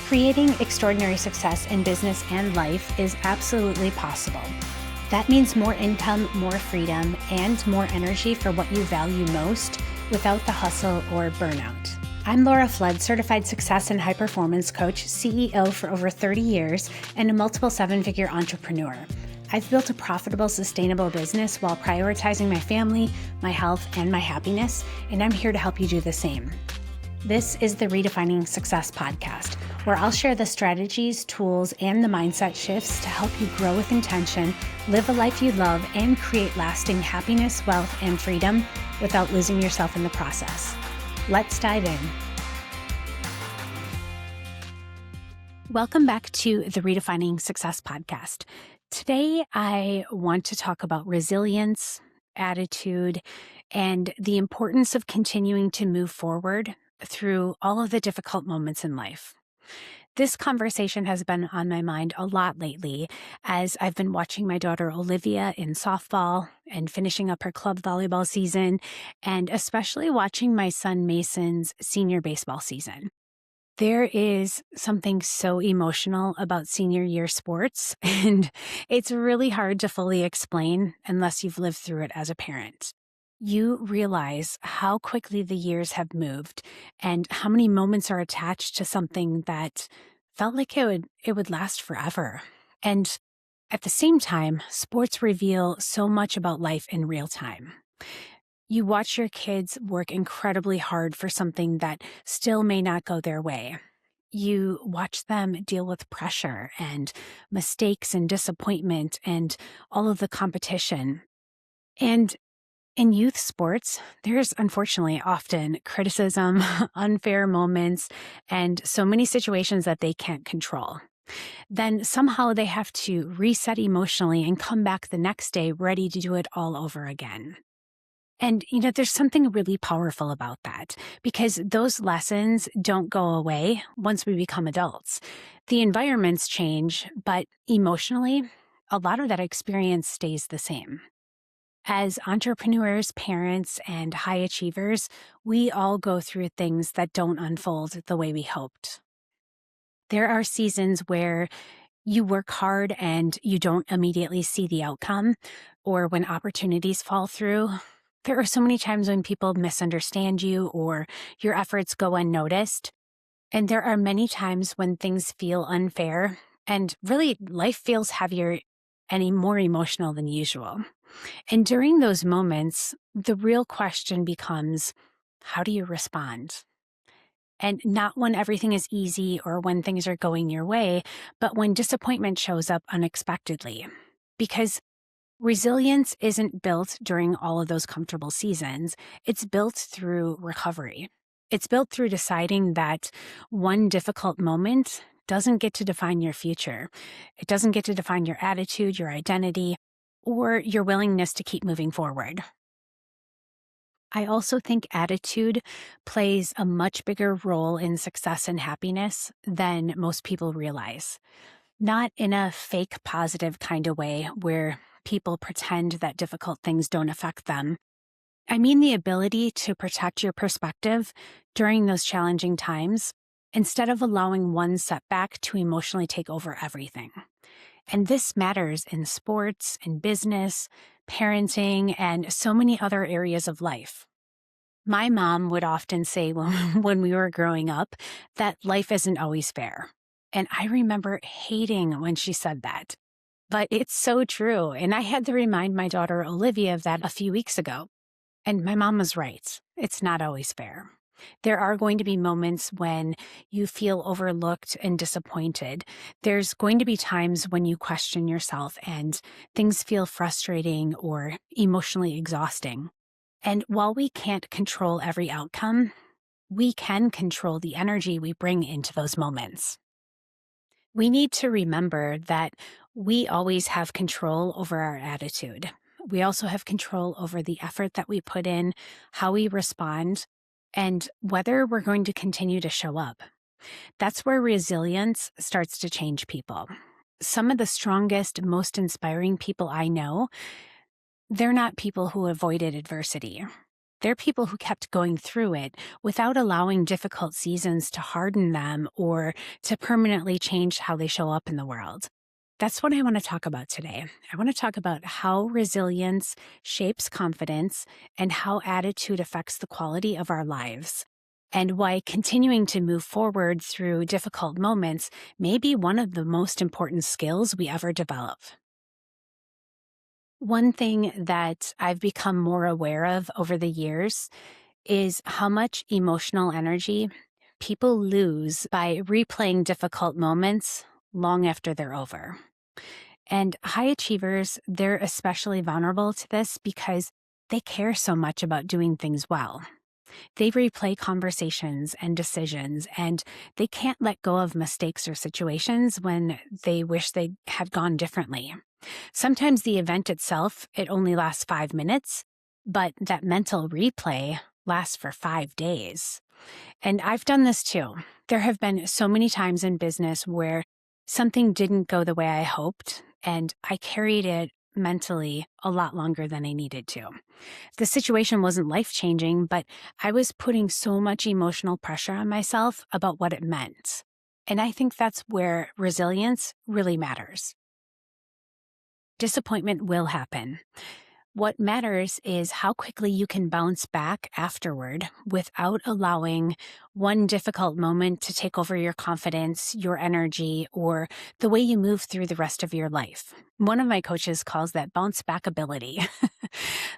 Creating extraordinary success in business and life is absolutely possible. That means more income, more freedom, and more energy for what you value most without the hustle or burnout. I'm Laura Flood, certified success and high performance coach, CEO for over 30 years, and a multiple seven-figure entrepreneur. I've built a profitable, sustainable business while prioritizing my family, my health, and my happiness, and I'm here to help you do the same. This is the Redefining Success podcast, where I'll share the strategies, tools, and the mindset shifts to help you grow with intention, live a life you love, and create lasting happiness, wealth, and freedom without losing yourself in the process. Let's dive in. Welcome back to the Redefining Success podcast. Today, I want to talk about resilience, attitude, and the importance of continuing to move forward through all of the difficult moments in life. This conversation has been on my mind a lot lately as I've been watching my daughter Olivia in softball and finishing up her club volleyball season, and especially watching my son Mason's senior baseball season. There is something so emotional about senior year sports, and it's really hard to fully explain unless you've lived through it as a parent. You realize how quickly the years have moved and how many moments are attached to something that felt like it would last forever. And at the same time, sports reveal so much about life in real time. You watch your kids work incredibly hard for something that still may not go their way. You watch them deal with pressure and mistakes and disappointment and all of the competition. And in youth sports, there's unfortunately often criticism, unfair moments, and so many situations that they can't control. Then somehow they have to reset emotionally and come back the next day ready to do it all over again. And, there's something really powerful about that because those lessons don't go away once we become adults. The environments change, but emotionally, a lot of that experience stays the same. As entrepreneurs, parents, and high achievers, we all go through things that don't unfold the way we hoped. There are seasons where you work hard and you don't immediately see the outcome, or when opportunities fall through. There are so many times when people misunderstand you or your efforts go unnoticed. And there are many times when things feel unfair and really life feels heavier and more emotional than usual. And during those moments, the real question becomes, how do you respond? And not when everything is easy or when things are going your way, but when disappointment shows up unexpectedly. Because resilience isn't built during all of those comfortable seasons. It's built through recovery. It's built through deciding that one difficult moment doesn't get to define your future. It doesn't get to define your attitude, your identity, or your willingness to keep moving forward. I also think attitude plays a much bigger role in success and happiness than most people realize. Not in a fake positive kind of way where people pretend that difficult things don't affect them. I mean the ability to protect your perspective during those challenging times instead of allowing one setback to emotionally take over everything. And this matters in sports, in business, parenting, and so many other areas of life. My mom would often say when we were growing up that life isn't always fair. And I remember hating when she said that. But it's so true. And I had to remind my daughter Olivia of that a few weeks ago. And my mom was right. It's not always fair. There are going to be moments when you feel overlooked and disappointed. There's going to be times when you question yourself and things feel frustrating or emotionally exhausting. And while we can't control every outcome, we can control the energy we bring into those moments. We need to remember that we always have control over our attitude. We also have control over the effort that we put in, how we respond, and whether we're going to continue to show up. That's where resilience starts to change people. Some of the strongest, most inspiring people I know, they're not people who avoided adversity. They're people who kept going through it without allowing difficult seasons to harden them or to permanently change how they show up in the world. That's what I want to talk about today. I want to talk about how resilience shapes confidence and how attitude affects the quality of our lives, and why continuing to move forward through difficult moments may be one of the most important skills we ever develop. One thing that I've become more aware of over the years is how much emotional energy people lose by replaying difficult moments long after they're over. And high achievers, they're especially vulnerable to this because they care so much about doing things well. They replay conversations and decisions, and they can't let go of mistakes or situations when they wish they had gone differently. Sometimes the event itself, it only lasts 5 minutes, but that mental replay lasts for 5 days. And I've done this too. There have been so many times in business where something didn't go the way I hoped, and I carried it mentally a lot longer than I needed to. The situation wasn't life-changing, but I was putting so much emotional pressure on myself about what it meant. And I think that's where resilience really matters. Disappointment will happen. What matters is how quickly you can bounce back afterward without allowing one difficult moment to take over your confidence, your energy, or the way you move through the rest of your life. One of my coaches calls that bounce back ability.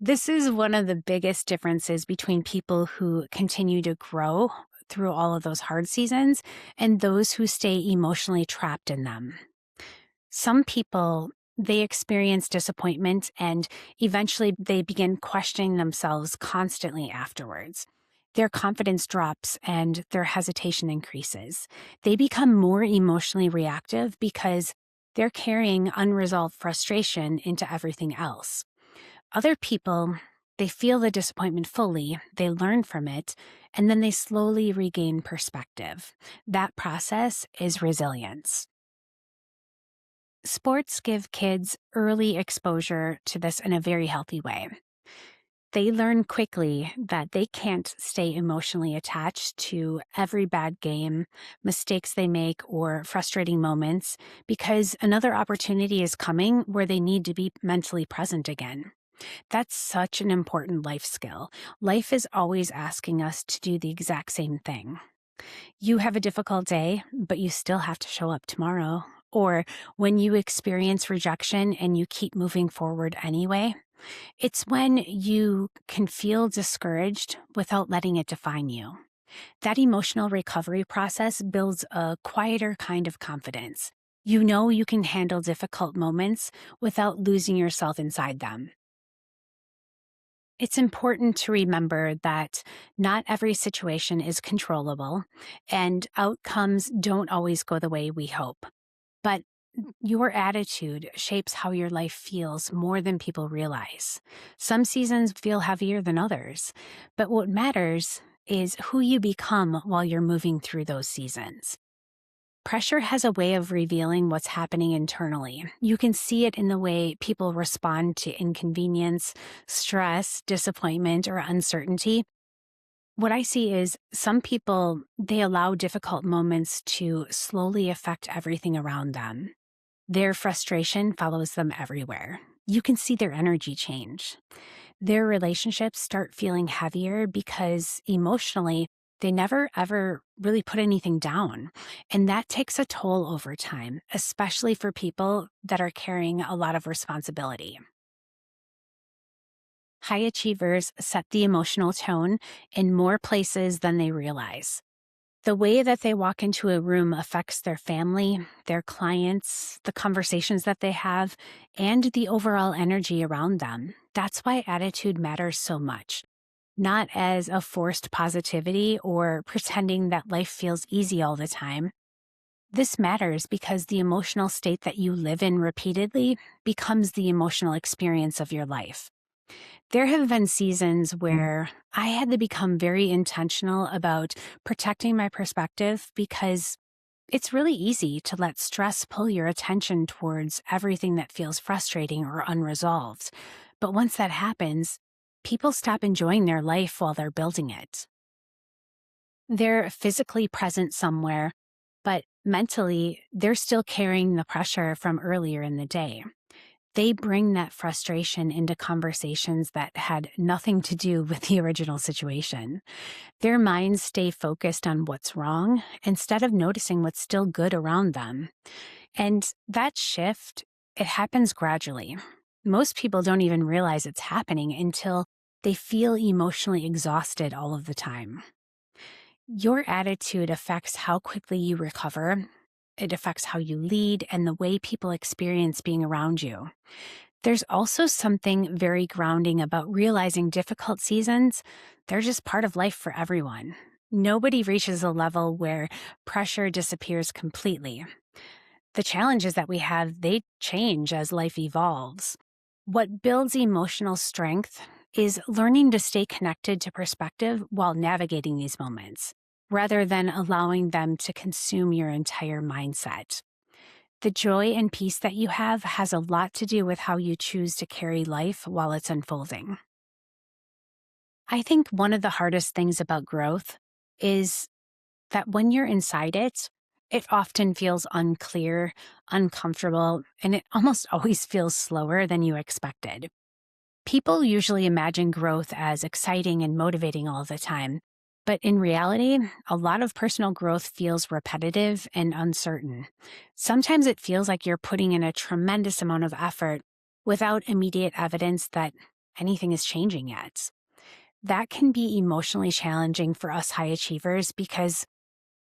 This is one of the biggest differences between people who continue to grow through all of those hard seasons and those who stay emotionally trapped in them. Some people, they experience disappointment and eventually they begin questioning themselves constantly afterwards. Their confidence drops and their hesitation increases. They become more emotionally reactive because they're carrying unresolved frustration into everything else. Other people, they feel the disappointment fully, they learn from it, and then they slowly regain perspective. That process is resilience. Sports give kids early exposure to this in a very healthy way. They learn quickly that they can't stay emotionally attached to every bad game, mistakes they make, or frustrating moments because another opportunity is coming where they need to be mentally present again. That's such an important life skill. Life is always asking us to do the exact same thing. You have a difficult day, but you still have to show up tomorrow. Or when you experience rejection and you keep moving forward anyway, it's when you can feel discouraged without letting it define you. That emotional recovery process builds a quieter kind of confidence. You know you can handle difficult moments without losing yourself inside them. It's important to remember that not every situation is controllable, and outcomes don't always go the way we hope. But your attitude shapes how your life feels more than people realize. Some seasons feel heavier than others, but what matters is who you become while you're moving through those seasons. Pressure has a way of revealing what's happening internally. You can see it in the way people respond to inconvenience, stress, disappointment, or uncertainty. What I see is some people, they allow difficult moments to slowly affect everything around them. Their frustration follows them everywhere. You can see their energy change. Their relationships start feeling heavier because emotionally, they never ever really put anything down. And that takes a toll over time, especially for people that are carrying a lot of responsibility. High achievers set the emotional tone in more places than they realize. The way that they walk into a room affects their family, their clients, the conversations that they have, and the overall energy around them. That's why attitude matters so much. Not as a forced positivity or pretending that life feels easy all the time. This matters because the emotional state that you live in repeatedly becomes the emotional experience of your life. There have been seasons where I had to become very intentional about protecting my perspective because it's really easy to let stress pull your attention towards everything that feels frustrating or unresolved. But once that happens, people stop enjoying their life while they're building it. They're physically present somewhere, but mentally, they're still carrying the pressure from earlier in the day. They bring that frustration into conversations that had nothing to do with the original situation. Their minds stay focused on what's wrong instead of noticing what's still good around them. And that shift, it happens gradually. Most people don't even realize it's happening until they feel emotionally exhausted all of the time. Your attitude affects how quickly you recover. It affects how you lead and the way people experience being around you. There's also something very grounding about realizing difficult seasons, they're just part of life for everyone. Nobody reaches a level where pressure disappears completely. The challenges that we have, they change as life evolves. What builds emotional strength is learning to stay connected to perspective while navigating these moments, rather than allowing them to consume your entire mindset. The joy and peace that you have has a lot to do with how you choose to carry life while it's unfolding. I think one of the hardest things about growth is that when you're inside it, it often feels unclear, uncomfortable, and it almost always feels slower than you expected. People usually imagine growth as exciting and motivating all the time, but in reality, a lot of personal growth feels repetitive and uncertain. Sometimes it feels like you're putting in a tremendous amount of effort without immediate evidence that anything is changing yet. That can be emotionally challenging for us high achievers because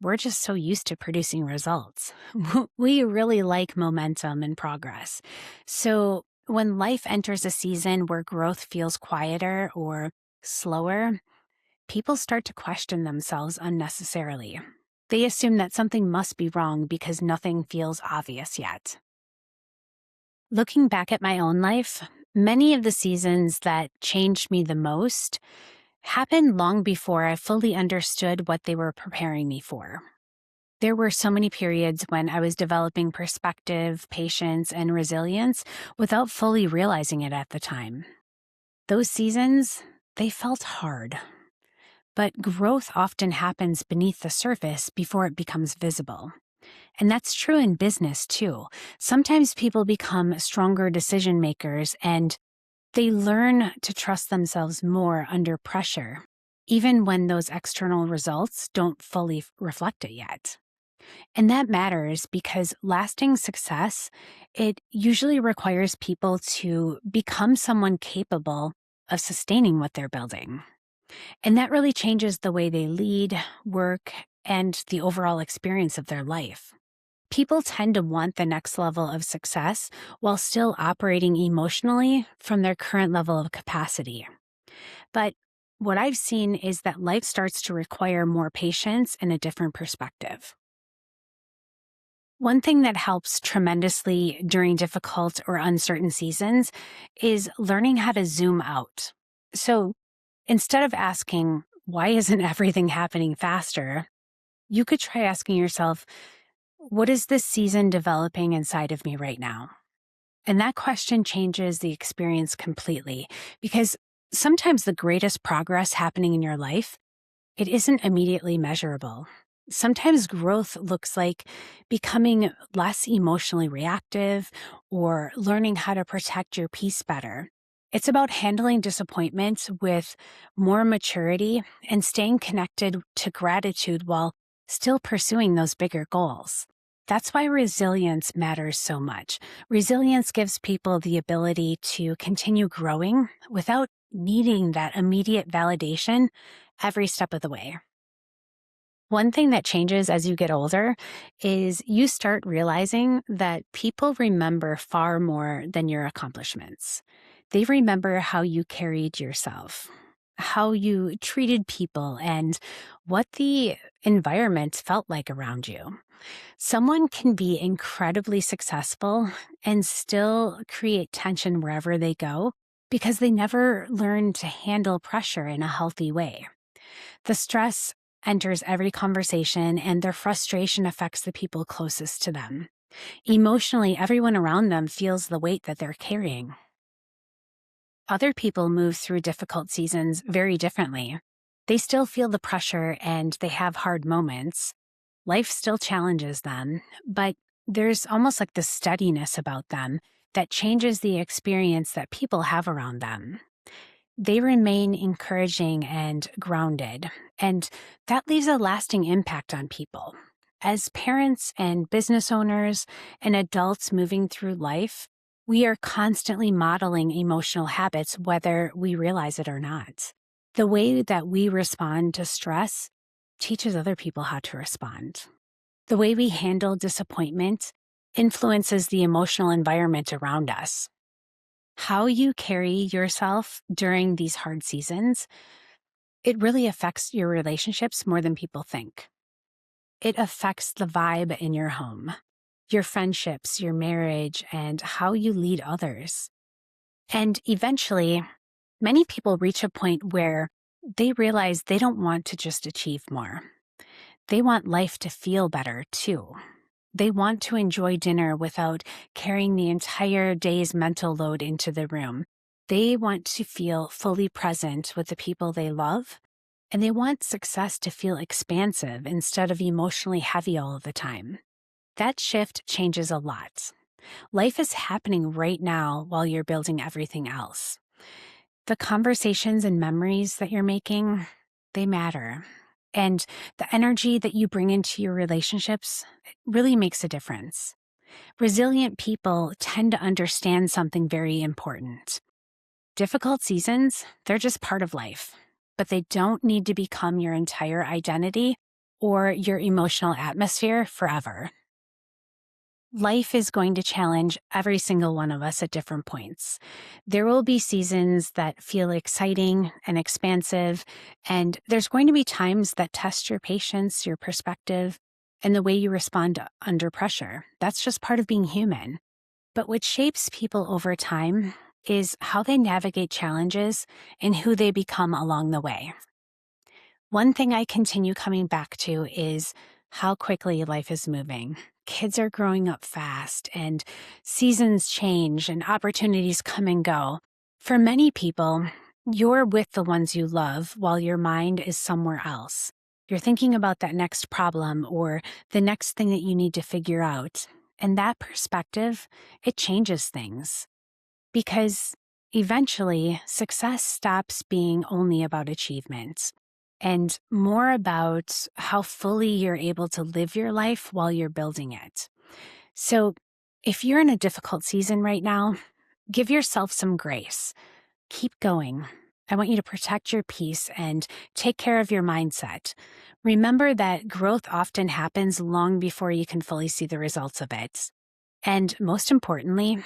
we're just so used to producing results. We really like momentum and progress. So when life enters a season where growth feels quieter or slower, people start to question themselves unnecessarily. They assume that something must be wrong because nothing feels obvious yet. Looking back at my own life, many of the seasons that changed me the most happened long before I fully understood what they were preparing me for. There were so many periods when I was developing perspective, patience, and resilience without fully realizing it at the time. Those seasons, they felt hard. But growth often happens beneath the surface before it becomes visible. And that's true in business too. Sometimes people become stronger decision makers and they learn to trust themselves more under pressure, even when those external results don't fully reflect it yet. And that matters because lasting success, it usually requires people to become someone capable of sustaining what they're building. And that really changes the way they lead, work, and the overall experience of their life. People tend to want the next level of success while still operating emotionally from their current level of capacity. But what I've seen is that life starts to require more patience and a different perspective. One thing that helps tremendously during difficult or uncertain seasons is learning how to zoom out. So instead of asking, why isn't everything happening faster? You could try asking yourself, what is this season developing inside of me right now? And that question changes the experience completely because sometimes the greatest progress happening in your life, it isn't immediately measurable. Sometimes growth looks like becoming less emotionally reactive or learning how to protect your peace better. It's about handling disappointment with more maturity and staying connected to gratitude while still pursuing those bigger goals. That's why resilience matters so much. Resilience gives people the ability to continue growing without needing that immediate validation every step of the way. One thing that changes as you get older is you start realizing that people remember far more than your accomplishments. They remember how you carried yourself, how you treated people, and what the environment felt like around you. Someone can be incredibly successful and still create tension wherever they go because they never learn to handle pressure in a healthy way. The stress enters every conversation, and their frustration affects the people closest to them. Emotionally, everyone around them feels the weight that they're carrying. other people move through difficult seasons very differently. They still feel the pressure and they have hard moments. Life still challenges them, but there's almost like this steadiness about them that changes the experience that people have around them. They remain encouraging and grounded, and that leaves a lasting impact on people. As parents and business owners and adults moving through life, we are constantly modeling emotional habits, whether we realize it or not. The way that we respond to stress teaches other people how to respond. The way we handle disappointment influences the emotional environment around us. How you carry yourself during these hard seasons, it really affects your relationships more than people think. It affects the vibe in your home, your friendships, your marriage, and how you lead others. And eventually, many people reach a point where they realize they don't want to just achieve more. They want life to feel better, too. They want to enjoy dinner without carrying the entire day's mental load into the room. They want to feel fully present with the people they love, and they want success to feel expansive instead of emotionally heavy all of the time. That shift changes a lot. Life is happening right now while you're building everything else. The conversations and memories that you're making, they matter. And the energy that you bring into your relationships really makes a difference. Resilient people tend to understand something very important. Difficult seasons, they're just part of life, but they don't need to become your entire identity or your emotional atmosphere forever. Life is going to challenge every single one of us at different points. There will be seasons that feel exciting and expansive, and there's going to be times that test your patience, your perspective, and the way you respond under pressure. That's just part of being human. But what shapes people over time is how they navigate challenges and who they become along the way. One thing I continue coming back to is how quickly life is moving. Kids are growing up fast, and seasons change, and opportunities come and go. For many people, you're with the ones you love while your mind is somewhere else. You're thinking about that next problem or the next thing that you need to figure out. And that perspective, it changes things. Because eventually, success stops being only about achievement and more about how fully you're able to live your life while you're building it. So if you're in a difficult season right now, give yourself some grace. Keep going. I want you to protect your peace and take care of your mindset. Remember that growth often happens long before you can fully see the results of it. And most importantly,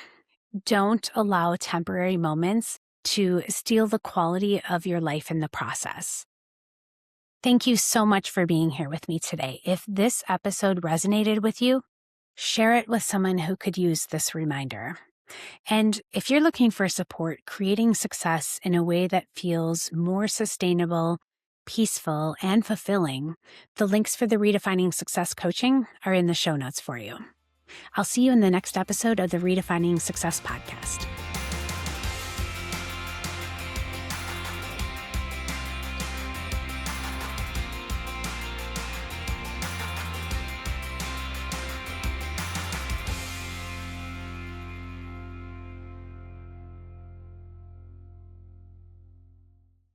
don't allow temporary moments to steal the quality of your life in the process. Thank you so much for being here with me today. If this episode resonated with you, share it with someone who could use this reminder. And if you're looking for support creating success in a way that feels more sustainable, peaceful, and fulfilling, the links for the Redefining Success coaching are in the show notes for you. I'll see you in the next episode of the Redefining Success podcast.